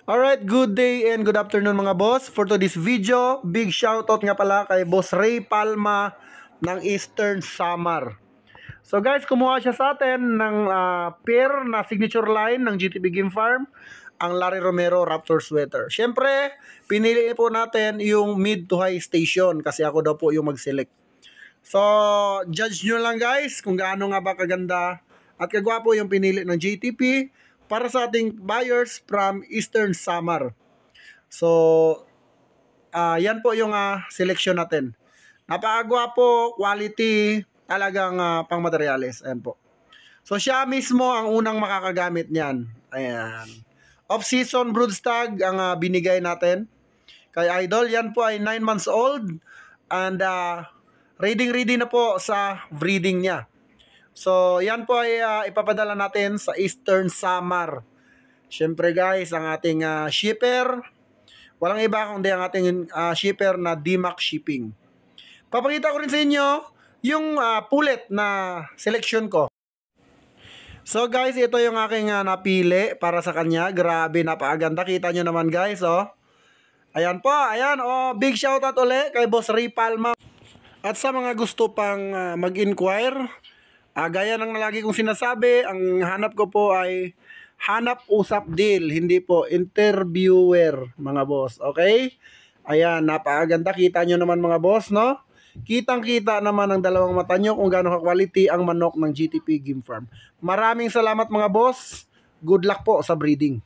Alright, good day and good afternoon mga boss. For today's video, big shoutout nga pala kay Boss Ray Palma ng Eastern Samar. So guys, kumuha siya sa atin ng pair na signature line ng GTP Game Farm, ang Larry Romero Raptor Sweater. Siyempre, pinili po natin yung mid to high station kasi ako daw po yung mag-select. So, judge nyo lang guys kung gaano nga ba kaganda at kagwapo yung pinili ng GTP para sa ating buyers from Eastern Samar. So, yan po yung selection natin. Napakagwapo, quality, talagang pang materyales. Ayan po. So, siya mismo ang unang makakagamit niyan. Ayan. Off-season broodstag ang binigay natin kay Idol. Yan po ay 9 months old and ready na po sa breeding niya. So, yan po ay ipapadala natin sa Eastern Samar. Siyempre guys, ang ating shipper, walang iba kundi ang ating shipper na DMAX Shipping. Papakita ko rin sa inyo yung pulet na selection ko. So guys, ito yung aking napili para sa kanya. Grabe, napakaganda. Kita nyo naman guys, oh. Ayan po, ayan, oh. Big shoutout ulit kay Boss Ray Palma. At sa mga gusto pang mag-inquire, gaya ng lagi kong sinasabi, ang hanap ko po ay hanap usap deal, hindi po interviewer mga boss, okay? Ayan, napakaganda, kita nyo naman mga boss, no? Kitang-kita naman ang dalawang mata nyo kung gaano ka-quality ang manok ng GTP Game Farm. Maraming salamat mga boss, good luck po sa breeding.